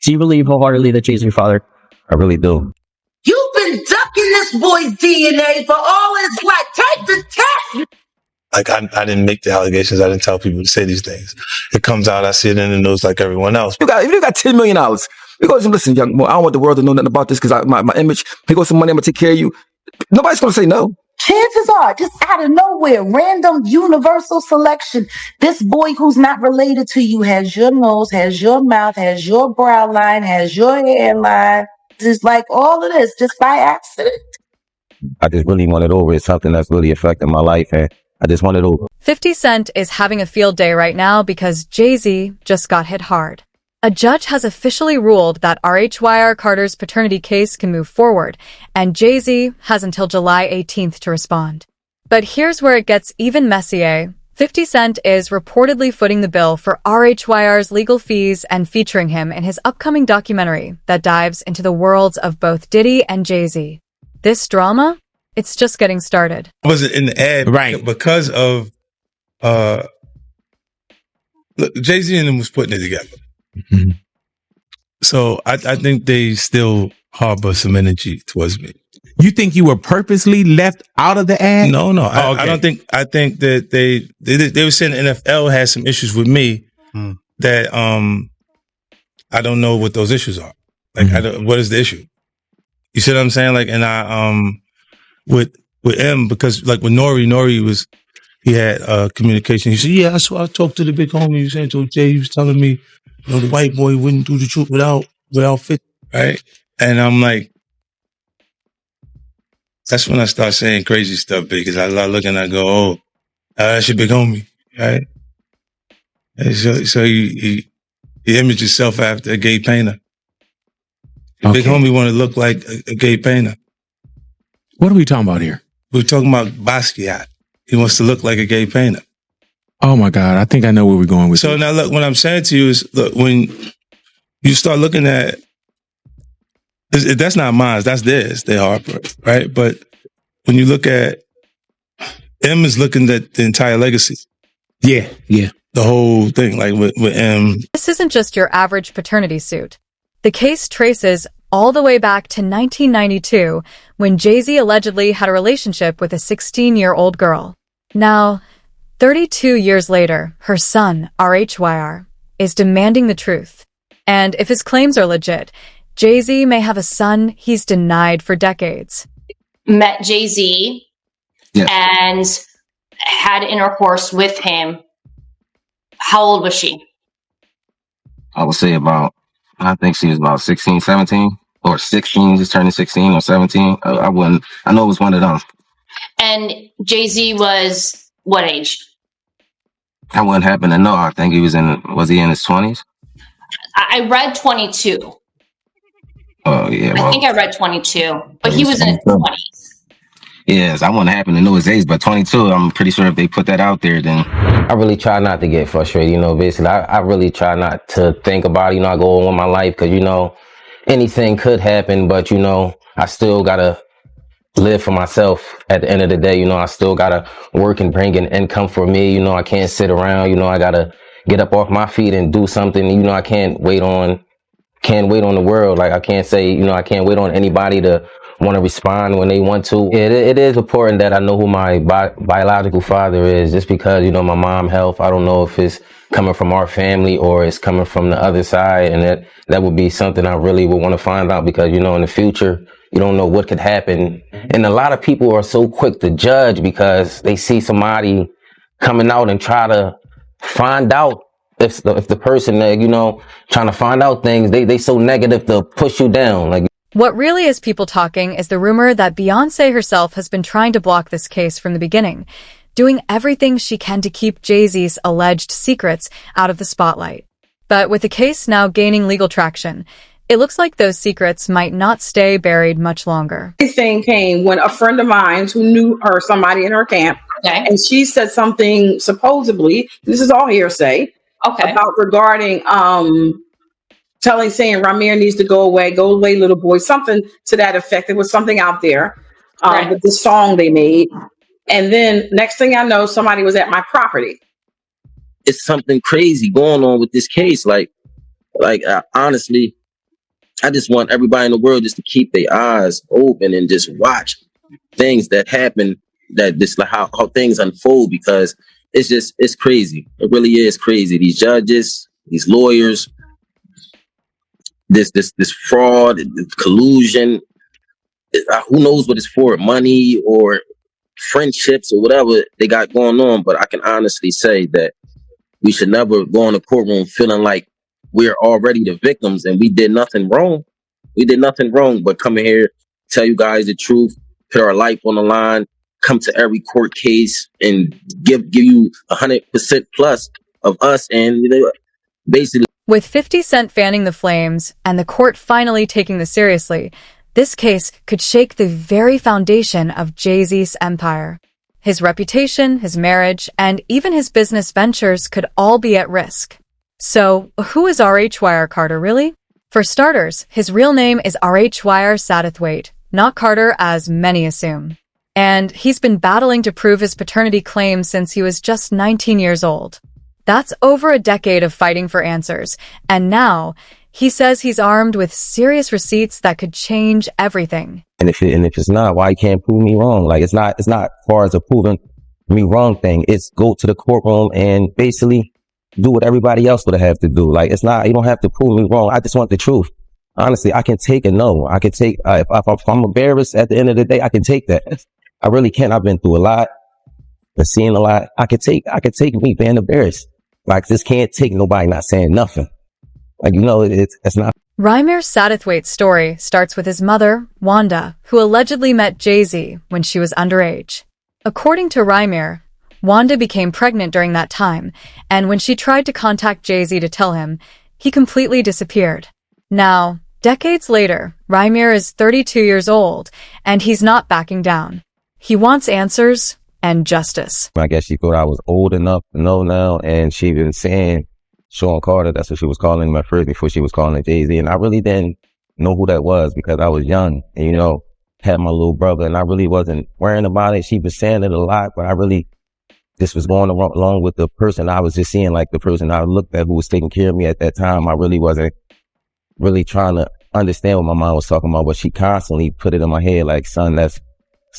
Do you believe wholeheartedly that Jay's your father? I really do. You've been ducking this boy's DNA for all his life. Take the test. Like, I didn't make the allegations. I didn't tell people to say these things. It comes out, I see it in the news like everyone else. If you got $10 million, you go, listen, young boy, I don't want the world to know nothing about this because my image, here goes some money, I'm going to take care of you. Nobody's going to say no. Chances are, just out of nowhere, random universal selection, this boy who's not related to you has your nose, has your mouth, has your brow line, has your hairline. It's like all of this just by accident. I just really want it over. It's something that's really affecting my life, and I just want it over. 50 Cent is having a field day right now because Jay-Z just got hit hard. A judge has officially ruled that Rhyr Carter's paternity case can move forward, and Jay-Z has until July 18th to respond. But here's where it gets even messier. 50 Cent is reportedly footing the bill for Rhyr's legal fees and featuring him in his upcoming documentary that dives into the worlds of both Diddy and Jay-Z. This drama? It's just getting started. I wasn't in the ad because of look, Jay-Z and them was putting it together. Mm-hmm. So I think they still harbor some energy towards me. You think you were purposely left out of the ad? No. I don't think. I think that they were saying the NFL has some issues with me that I don't know what those issues are. Like, what is the issue? You see what I'm saying? Like, and I with M, because like with Nori he had communication. He said, yeah, I talked to the big homie. He was saying to Jay, he was telling me, you know, the white boy wouldn't do the truth without fit, right? And I'm like, that's when I start saying crazy stuff because I look and I go, oh, that's your big homie, right? And so he imaged himself after a gay painter. The big homie want to look like a gay painter. What are we talking about here? We're talking about Basquiat. He wants to look like a gay painter. Oh my God, I think I know where we're going with this. So now look, what I'm saying to you is, look, when you start looking at, that's not mine, that's theirs, they Harper, right? But when you look at, M is looking at the entire legacy. Yeah. The whole thing, like with M. This isn't just your average paternity suit. The case traces all the way back to 1992, when Jay-Z allegedly had a relationship with a 16-year-old girl. Now, 32 years later, her son, Rhyr, is demanding the truth. And if his claims are legit, Jay-Z may have a son he's denied for decades. Met Jay-Z and had intercourse with him. How old was she? I would say I think she was about 16, 17, or 16, just turning 16 or 17. I know it was one of them. And Jay-Z was what age? I wouldn't happen to know. I think was he in his 20s? I read 22. Oh, yeah. I think I read 22, but he was in his 20s. Yes, I wouldn't happen to know his age, but 22, I'm pretty sure if they put that out there, then... I really try not to get frustrated, basically. I really try not to think about it, I go on with my life, because, anything could happen, but, I still gotta live for myself at the end of the day. I still gotta work and bring in income for me. I can't sit around. I gotta get up off my feet and do something. I can't wait on the world. Like, I can't say, I can't wait on anybody to want to respond when they want to. It is important that I know who my biological father is, just because, my mom's health, I don't know if it's coming from our family or it's coming from the other side. And that would be something I really would want to find out, because, in the future, you don't know what could happen. And a lot of people are so quick to judge because they see somebody coming out and try to find out if the person, trying to find out things, they so negative to push you down. Like, what really is people talking is the rumor that Beyoncé herself has been trying to block this case from the beginning, doing everything she can to keep Jay-Z's alleged secrets out of the spotlight. But with the case now gaining legal traction, it looks like those secrets might not stay buried much longer. This thing came when a friend of mine who knew her, somebody in her camp, and she said something supposedly, this is all hearsay, about regarding saying Rymir needs to go away, little boy, something to that effect. There was something out there with the song they made. And then next thing I know, somebody was at my property. It's something crazy going on with this case. Like honestly, I just want everybody in the world just to keep their eyes open and just watch things that happen, that just like how things unfold, because it's crazy. It really is crazy. These judges, these lawyers, this fraud, collusion, who knows what it's for, money or friendships or whatever they got going on. But I can honestly say that we should never go in the courtroom feeling like we're already the victims and we did nothing wrong. We did nothing wrong but come in here, tell you guys the truth, put our life on the line, come to every court case and give you 100% plus of us, and basically. With 50 Cent fanning the flames and the court finally taking this seriously, this case could shake the very foundation of Jay-Z's empire. His reputation, his marriage, and even his business ventures could all be at risk. So, who is Rhyr Carter really? For starters, his real name is Rhyr Satterthwaite, not Carter as many assume. And he's been battling to prove his paternity claim since he was just 19 years old. That's over a decade of fighting for answers, and now he says he's armed with serious receipts that could change everything. And if it's not, why you can't prove me wrong? Like, it's not as far as a proving me wrong thing. It's go to the courtroom and basically do what everybody else would have to do. Like, it's not, you don't have to prove me wrong. I just want the truth. Honestly, I can take a no. I can take, if I'm embarrassed at the end of the day, I can take that. I really can. I've been through a lot and seen a lot. I could take me being embarrassed. Like, this can't take nobody not saying nothing. Like, it's not. Rymir Satterthwaite's story starts with his mother, Wanda, who allegedly met Jay-Z when she was underage. According to Rymir, Wanda became pregnant during that time, and when she tried to contact Jay-Z to tell him, he completely disappeared. Now, decades later, Rymir is 32 years old, and he's not backing down. He wants answers and justice. I guess she thought I was old enough to know now, and she been saying Sean Carter, that's what she was calling him at first before she was calling it Jay-Z, and I really didn't know who that was because I was young and, had my little brother, and I really wasn't worrying about it. She was saying it a lot, but I really just was going along with the person I was just seeing, like the person I looked at who was taking care of me at that time. I really wasn't really trying to understand what my mom was talking about, but she constantly put it in my head like, son, it's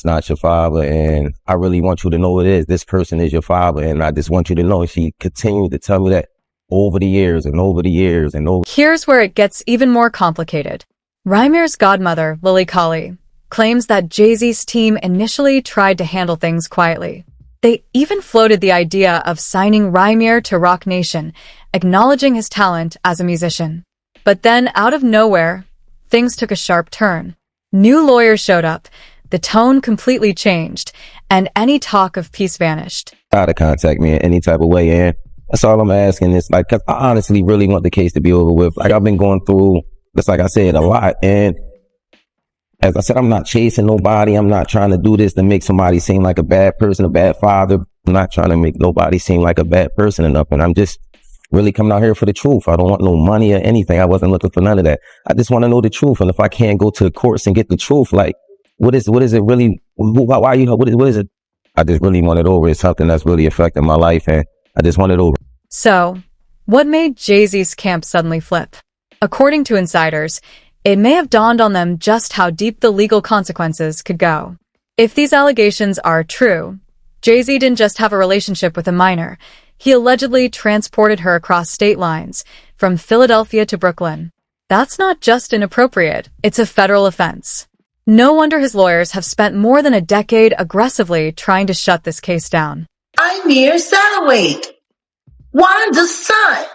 not your father, and I really want you to know it is. This person is your father, and I just want you to know. She continued to tell me that over the years and over the years and over. Here's where it gets even more complicated. Rymir's godmother, Lily Colley, claims that Jay-Z's team initially tried to handle things quietly. They even floated the idea of signing Rymir to Roc Nation, acknowledging his talent as a musician. But then, out of nowhere, things took a sharp turn. New lawyers showed up, the tone completely changed, and any talk of peace vanished. Try to contact me in any type of way, and that's all I'm asking is, like, cause I honestly really want the case to be over with. Like, I've been going through, just like I said, a lot, and as I said, I'm not chasing nobody. I'm not trying to do this to make somebody seem like a bad person, a bad father. I'm not trying to make nobody seem like a bad person or nothing. I'm just really coming out here for the truth. I don't want no money or anything. I wasn't looking for none of that. I just want to know the truth. And if I can't go to the courts and get the truth, like, what is it really? Why what is it? I just really want it over. It's something that's really affecting my life, and I just want it over. So, what made Jay-Z's camp suddenly flip? According to insiders, it may have dawned on them just how deep the legal consequences could go. If these allegations are true, Jay-Z didn't just have a relationship with a minor. He allegedly transported her across state lines, from Philadelphia to Brooklyn. That's not just inappropriate, it's a federal offense. No wonder his lawyers have spent more than a decade aggressively trying to shut this case down. Rymir Satterthwaite, Wanda's son.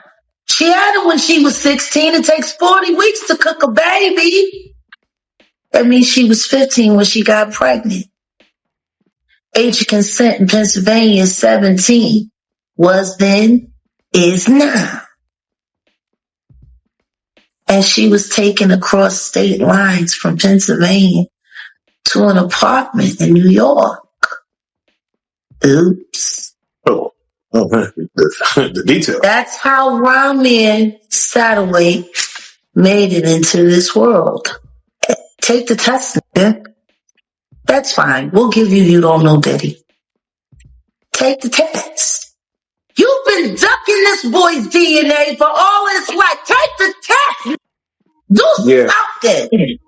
She had him when she was 16. It takes 40 weeks to cook a baby. That means she was 15 when she got pregnant. Age of consent in Pennsylvania is 17. Was then, is now. And she was taken across state lines from Pennsylvania to an apartment in New York. Oops. Oh, the detail. That's how Rymir Satterthwaite made it into this world. Take the test, nigga. That's fine. We'll give you don't know Diddy. Take the test. You've been ducking this boy's DNA for all his life. Take the test. Do something.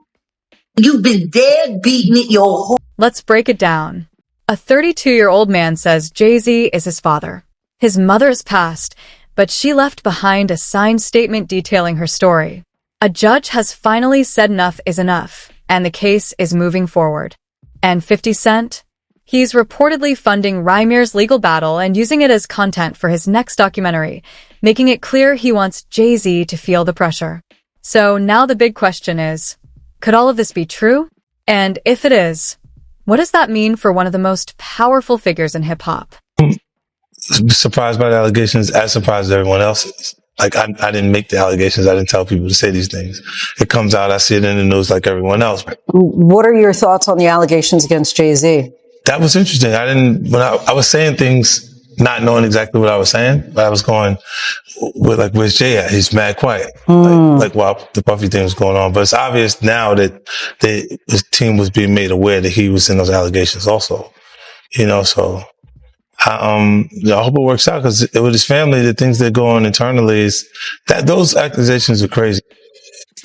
You've been dead beating it your whole. Let's break it down. A 32-year-old man says Jay-Z is his father. His mother has passed, but she left behind a signed statement detailing her story. A judge has finally said enough is enough, and the case is moving forward. And 50 Cent? He's reportedly funding Rymir's legal battle and using it as content for his next documentary, making it clear he wants Jay-Z to feel the pressure. So now the big question is, could all of this be true? And if it is, what does that mean for one of the most powerful figures in hip-hop? Surprised by the allegations, as surprised as everyone else is. Like, I didn't make the allegations. I didn't tell people to say these things. It comes out, I see it in the news like everyone else. What are your thoughts on the allegations against Jay-Z? That was interesting. When I was saying things, not knowing exactly what I was saying, but I was going with, like, where's Jay at? He's mad quiet. Like while the Puffy thing was going on. But it's obvious now that his team was being made aware that he was in those allegations also. So I hope it works out, because with his family, the things that go on internally is that those accusations are crazy.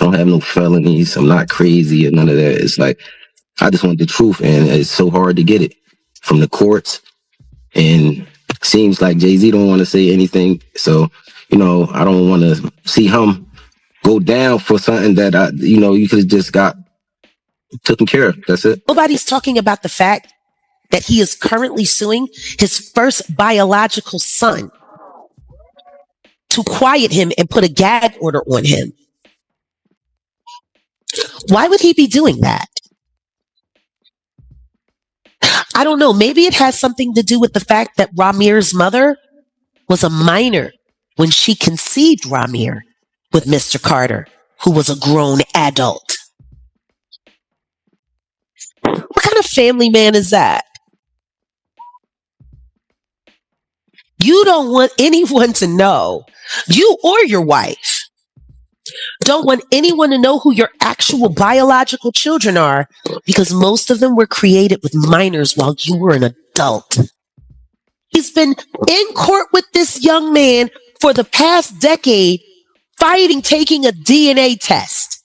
I don't have no felonies. I'm not crazy or none of that. It's like, I just want the truth, and it's so hard to get it from the courts. And it seems like Jay-Z don't want to say anything. So, I don't want to see him go down for something that you could have just got taken care of. That's it. Nobody's talking about the fact that he is currently suing his first biological son to quiet him and put a gag order on him. Why would he be doing that? I don't know. Maybe it has something to do with the fact that Rymir's mother was a minor when she conceived Rymir with Mr. Carter, who was a grown adult. What kind of family man is that? You don't want anyone to know, you or your wife, don't want anyone to know who your actual biological children are, because most of them were created with minors while you were an adult. He's been in court with this young man for the past decade, fighting taking a DNA test.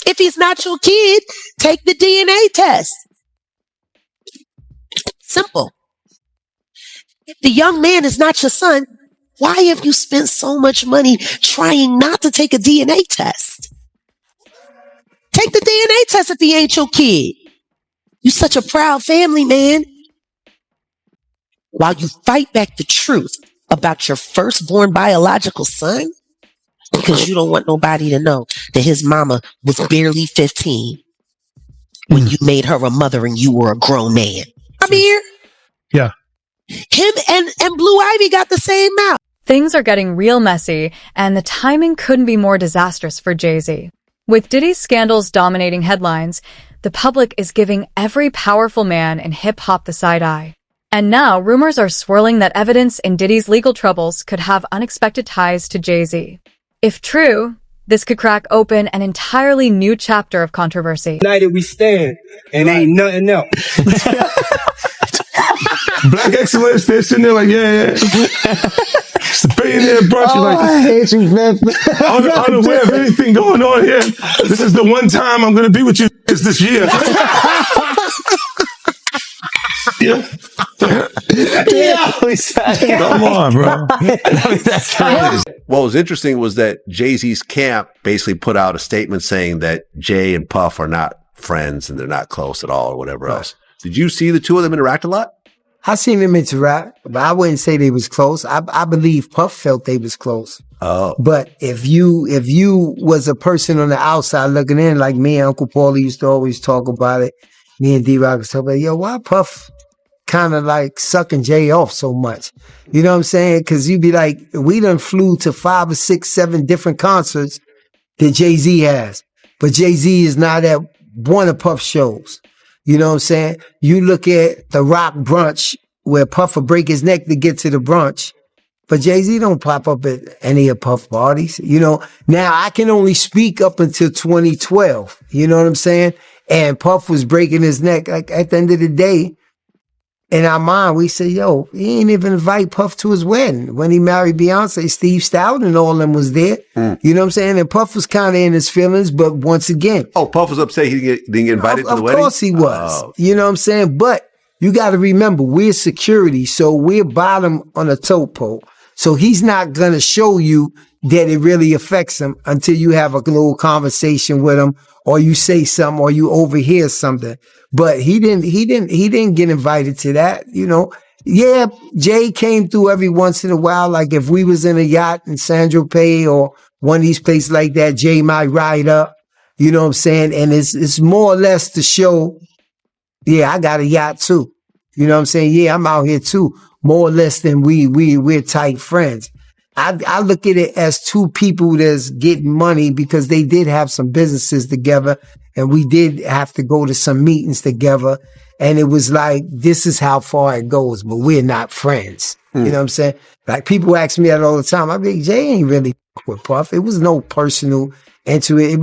If he's not your kid, take the DNA test. Simple. If the young man is not your son, why have you spent so much money trying not to take a DNA test? Take the DNA test if he ain't your kid. You such a proud family, man. While you fight back the truth about your firstborn biological son, because you don't want nobody to know that his mama was barely 15 when you made her a mother and you were a grown man. I'm here. Yeah. Him and Blue Ivy got the same mouth. Things are getting real messy, and the timing couldn't be more disastrous for Jay-Z. With Diddy's scandals dominating headlines, the public is giving every powerful man in hip-hop the side eye. And now rumors are swirling that evidence in Diddy's legal troubles could have unexpected ties to Jay-Z. If true, this could crack open an entirely new chapter of controversy. United we stand, and ain't nothing else. Black excellence, they're sitting there like, yeah. It's a billionaire brunch. I hate you, man. Unaware of anything going on here. This is the one time I'm going to be with you this year. Yeah. Come on, bro. What was interesting was that Jay-Z's camp basically put out a statement saying that Jay and Puff are not friends and they're not close at all or whatever else. Did you see the two of them interact a lot? I seen them interact, but I wouldn't say they was close. I believe Puff felt they was close. Oh. But if you was a person on the outside looking in, like me and Uncle Paulie used to always talk about it, me and D-Rock was talking about, yo, why Puff kind of like sucking Jay off so much? You know what I'm saying? Because you'd be like, we done flew to 5 or 6, 7 different concerts that Jay-Z has. But Jay-Z is not at one of Puff's shows. You know what I'm saying? You look at the Rock brunch where Puff will break his neck to get to the brunch, but Jay-Z don't pop up at any of Puff parties. You know, now I can only speak up until 2012. You know what I'm saying? And Puff was breaking his neck. Like at the end of the day, in our mind, we say, yo, he ain't even invite Puff to his wedding. When he married Beyonce, Steve Stout and all of them was there. You know what I'm saying? And Puff was kind of in his feelings, but once again. Oh, Puff was upset he didn't get invited to the wedding? Of course he was. Oh. You know what I'm saying? But you got to remember, we're security, so we're bottom on a tote pole. So he's not going to show you that it really affects him until you have a little conversation with him, or you say something, or you overhear something. But he didn't get invited to that, you know. Yeah, Jay came through every once in a while. Like if we was in a yacht in San Tropez or one of these places like that, Jay might ride up, you know what I'm saying? And it's more or less to show, yeah, I got a yacht too. You know what I'm saying? Yeah, I'm out here too. More or less than we're tight friends. I look at it as two people that's getting money because they did have some businesses together and we did have to go to some meetings together. And it was like, this is how far it goes, but we're not friends. You know what I'm saying? Like people ask me that all the time. I be, Jay ain't really with Puff. It was no personal into it.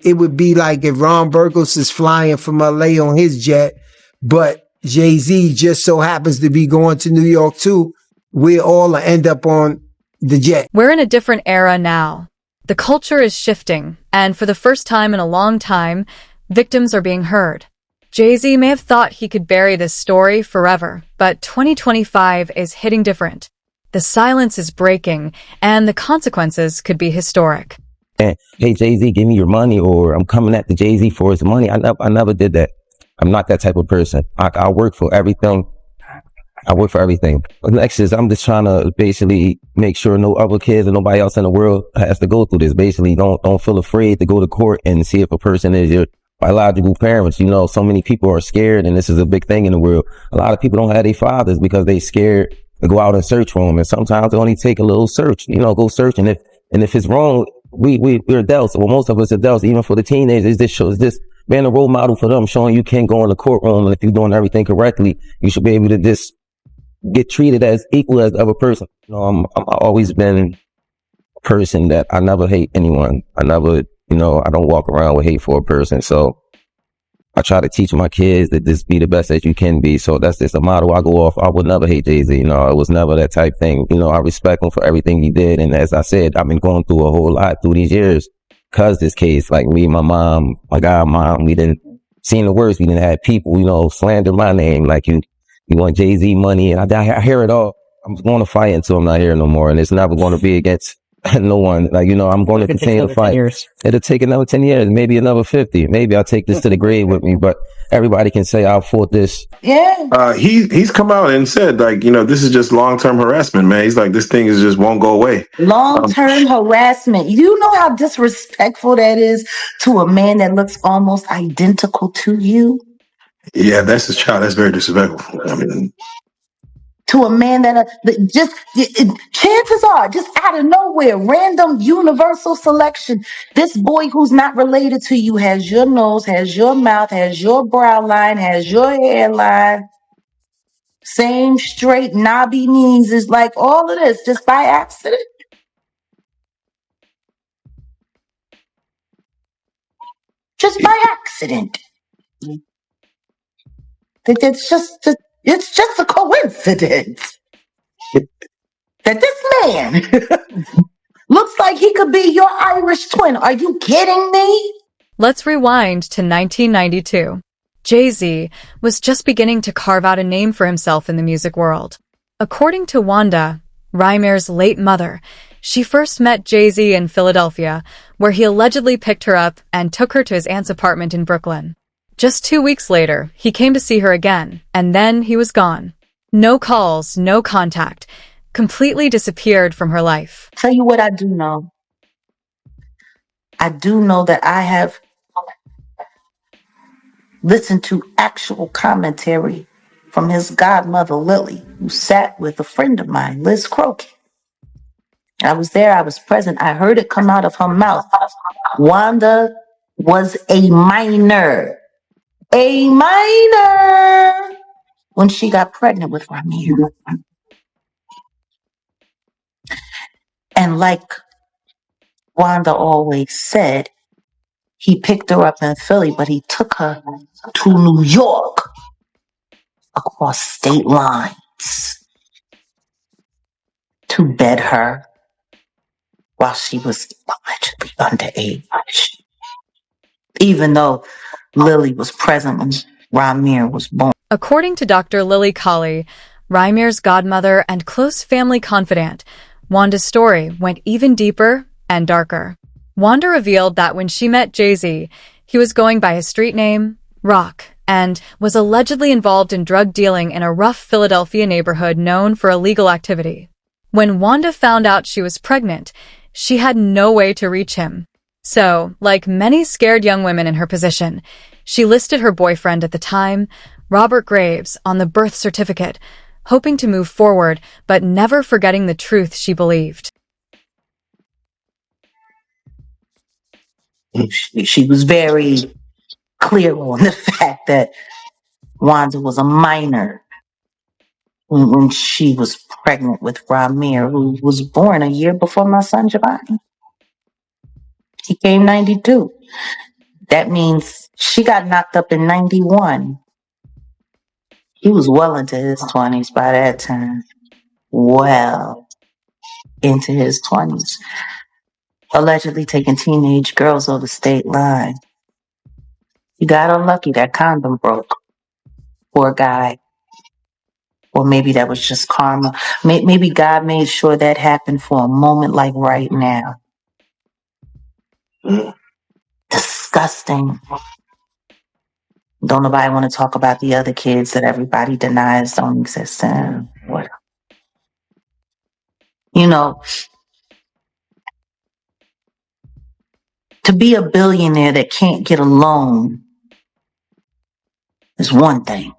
It would be like if Ron Burgos is flying from LA on his jet, but Jay-Z just so happens to be going to New York too. We all end up on the jet. We're in a different era now. The culture is shifting, and for the first time in a long time, victims are being heard. Jay-Z may have thought he could bury this story forever, but 2025 is hitting different. The silence is breaking, and the consequences could be historic. Hey, Jay-Z, give me your money, or I'm coming at the Jay-Z for his money. I never did that. I'm not that type of person. I work for everything. I work for everything. But next is I'm just trying to basically make sure no other kids or nobody else in the world has to go through this. Basically, don't feel afraid to go to court and see if a person is your biological parents. You know, so many people are scared, and this is a big thing in the world. A lot of people don't have their fathers because they scared to go out and search for them. And sometimes it only take a little search, you know, go search. And if it's wrong, we're adults. Well, most of us adults, even for the teenagers, this shows this being a role model for them, showing you can't go in the courtroom. And if you're doing everything correctly, you should be able to just get treated as equal as the other person. You know, I've always been a person that I never hate anyone. I never, you know, I don't walk around with hate for a person. So I try to teach my kids that just be the best that you can be. So that's just a motto I go off. I would never hate Jay-Z. You know, it was never that type thing. You know, I respect him for everything he did. And as I said, I've been going through a whole lot through these years because this case, like me, my mom, my godmom, we didn't seen the worst. We didn't have people, you know, slander my name. Like you want Jay-Z money, and I hear it all. I'm going to fight until I'm not here no more, and it's never going to be against no one. Like, you know, I'm going to continue to fight. It'll take another 10 years, maybe another 50. Maybe I'll take this to the grave with me, but everybody can say I fought this. Yeah. He's come out and said, like, you know, this is just long-term harassment, man. He's like, this thing is just won't go away. Long-term harassment. You know how disrespectful that is to a man that looks almost identical to you? Yeah, that's his child. That's very disrespectful. I mean, to a man that chances are just out of nowhere, random universal selection. This boy who's not related to you has your nose, has your mouth, has your brow line, has your hairline, same straight knobby knees. Is like all of this just by accident. Just by accident. It's just a coincidence that this man looks like he could be your Irish twin. Are you kidding me? Let's rewind to 1992. Jay-Z was just beginning to carve out a name for himself in the music world. According to Wanda, Rymir's late mother, she first met Jay-Z in Philadelphia, where he allegedly picked her up and took her to his aunt's apartment in Brooklyn. Just 2 weeks later, he came to see her again, and then he was gone. No calls, no contact. Completely disappeared from her life. Tell you what I do know. I do know that I have listened to actual commentary from his godmother, Lily, who sat with a friend of mine, Liz Crokin. I was there, I was present, I heard it come out of her mouth. Wanda was a minor. A minor! When she got pregnant with Rymir. And like Wanda always said, he picked her up in Philly, but he took her to New York across state lines to bed her while she was allegedly underage. Even though Lily was present when Rymir was born. According to Dr. Lily Colley, Rymir's godmother and close family confidant, Wanda's story went even deeper and darker. Wanda revealed that when she met Jay-Z, he was going by his street name, Rock, and was allegedly involved in drug dealing in a rough Philadelphia neighborhood known for illegal activity. When Wanda found out she was pregnant, she had no way to reach him. So, like many scared young women in her position, she listed her boyfriend at the time, Robert Graves, on the birth certificate, hoping to move forward, but never forgetting the truth she believed. She was very clear on the fact that Wanda was a minor when she was pregnant with Rymir, who was born a year before my son Giovanni. He came 92. That means she got knocked up in 91. He was well into his 20s by that time. Well into his 20s. Allegedly taking teenage girls over the state line. He got unlucky. That condom broke. Poor guy. Or maybe that was just karma. Maybe God made sure that happened for a moment like right now. Disgusting. Don't nobody want to talk about the other kids that everybody denies don't exist. What? You know, to be a billionaire that can't get a loan is one thing.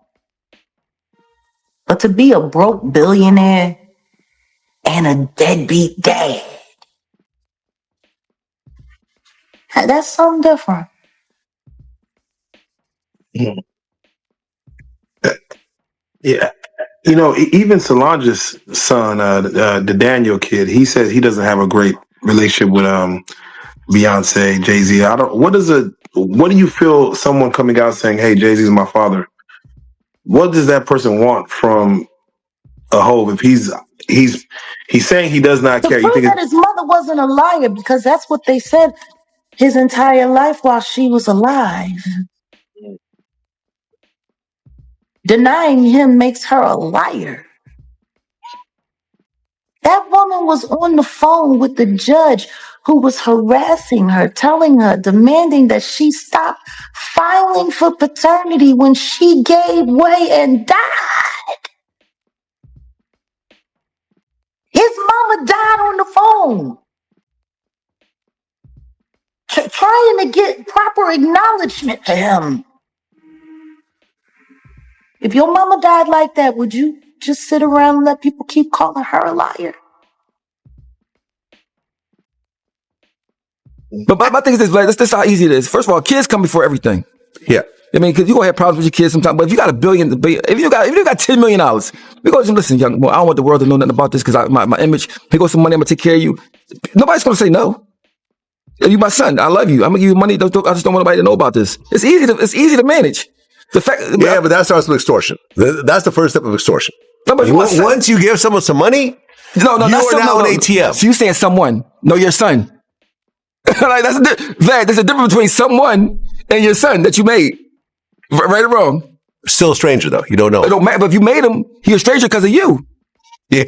But to be a broke billionaire and a deadbeat dad, that's something different. Yeah. You know, even Solange's son, the Daniel kid, he says he doesn't have a great relationship with Beyonce, Jay-Z. What do you feel someone coming out saying, hey, Jay-Z's my father? What does that person want from a hoe if he's saying he does not care? To prove that his mother wasn't a liar, because that's what they said his entire life while she was alive. Denying him makes her a liar. That woman was on the phone with the judge who was harassing her, telling her, demanding that she stop filing for paternity when she gave way and died. His mama died on the phone. Trying to get proper acknowledgement for him. If your mama died like that, would you just sit around and let people keep calling her a liar? But my thing is this, like, this is how easy it is. First of all, kids come before everything. Yeah. I mean, because you're going to have problems with your kids sometimes, but if you got if you got $10 million, we go, listen, young boy, I don't want the world to know nothing about this because my image, here goes some money, I'm going to take care of you. Nobody's going to say no. You my son, I love you. I'm going to give you money. I just don't want nobody to know about this. It's easy to manage. The fact, but that starts with extortion. That's the first step of extortion. No, but once you give someone some money, you are now an ATM. So you saying someone, no, your son. Like there's a difference between someone and your son that you made. Right or wrong? Still a stranger though. You don't know. It don't matter. But if you made him, he's a stranger because of you. Yeah.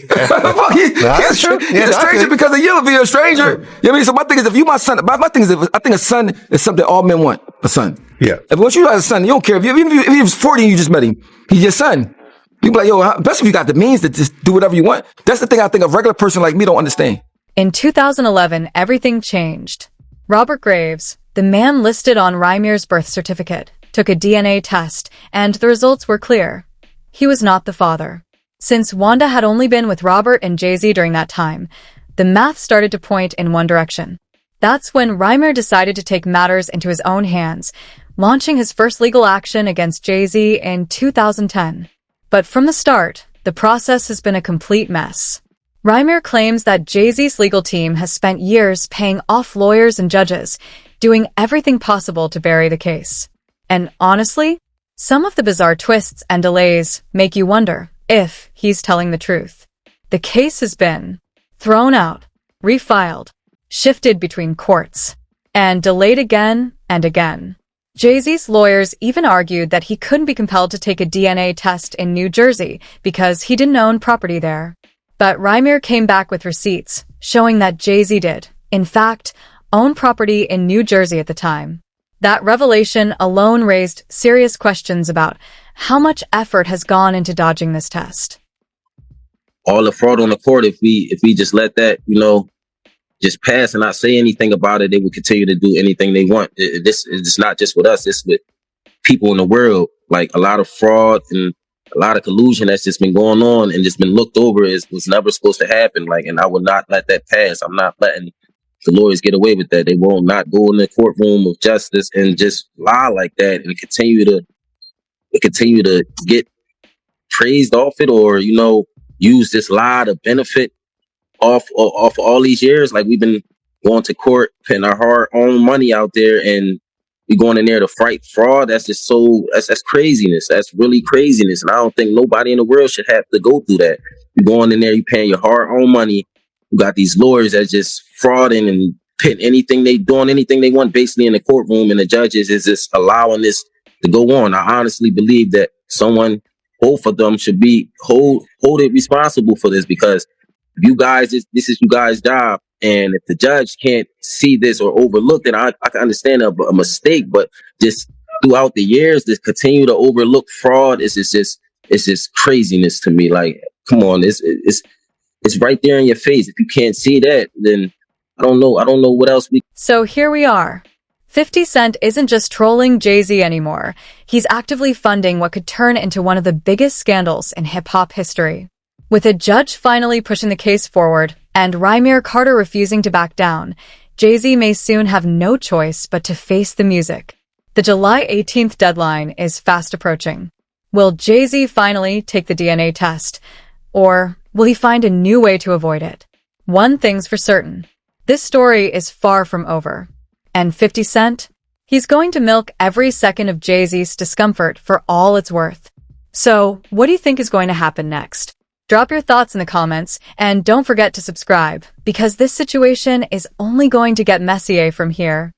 He's a stranger because of you if you're a stranger. You know what I mean? So my thing is, if you my son, my thing is, I think a son is something all men want. A son. Yeah. If once you have a son, you don't care. Even if he was 40 and you just met him, he's your son. You be like, yo, especially if you got the means to just do whatever you want. That's the thing I think a regular person like me don't understand. In 2011, everything changed. Robert Graves, the man listed on Rymir's birth certificate, took a DNA test, and the results were clear. He was not the father. Since Wanda had only been with Robert and Jay-Z during that time, the math started to point in one direction. That's when Rymir decided to take matters into his own hands, launching his first legal action against Jay-Z in 2010. But from the start, the process has been a complete mess. Rymir claims that Jay-Z's legal team has spent years paying off lawyers and judges, doing everything possible to bury the case. And honestly, Some of the bizarre twists and delays make you wonder if he's telling the truth. The case has been thrown out, refiled, shifted between courts, and delayed again and again. Jay-Z's lawyers even argued that he couldn't be compelled to take a DNA test in New Jersey because he didn't own property there. But Rymir came back with receipts showing that Jay-Z did, in fact, own property in New Jersey at the time. That revelation alone raised serious questions about how much effort has gone into dodging this test. All the fraud on the court, if we just let that, just pass and not say anything about it, they will continue to do anything they want. It's not just with us, it's with people in the world. Like a lot of fraud and a lot of collusion that's just been going on and just been looked over was never supposed to happen. Like, and I would not let that pass. I'm not letting the lawyers get away with that. They will not go in the courtroom of justice and just lie like that and continue to get praised off it, or use this lie to benefit off all these years. Like, we've been going to court, putting our hard-earned money out there, and we going in there to fight fraud. That's just that's craziness. That's really craziness, and I don't think nobody in the world should have to go through that. You going in there, you paying your hard-earned money. You got these lawyers that just frauding and pitting anything they want basically in the courtroom, and the judges is just allowing this to go on. I honestly believe that both of them should be hold it responsible for this, because you guys, this is you guys' job, and if the judge can't see this or overlook it, I can understand a mistake, but just throughout the years, to continue to overlook fraud it's just craziness to me. Like, come on, it's right there in your face. If you can't see that, then I don't know what else we. So here we are. 50 Cent isn't just trolling Jay-Z anymore. He's actively funding what could turn into one of the biggest scandals in hip-hop history. With a judge finally pushing the case forward and Rymir Carter refusing to back down, Jay-Z may soon have no choice but to face the music. The July 18th deadline is fast approaching. Will Jay-Z finally take the DNA test? Or will he find a new way to avoid it? One thing's for certain. This story is far from over. And 50 Cent? He's going to milk every second of Jay-Z's discomfort for all it's worth. So, what do you think is going to happen next? Drop your thoughts in the comments, and don't forget to subscribe, because this situation is only going to get messier from here.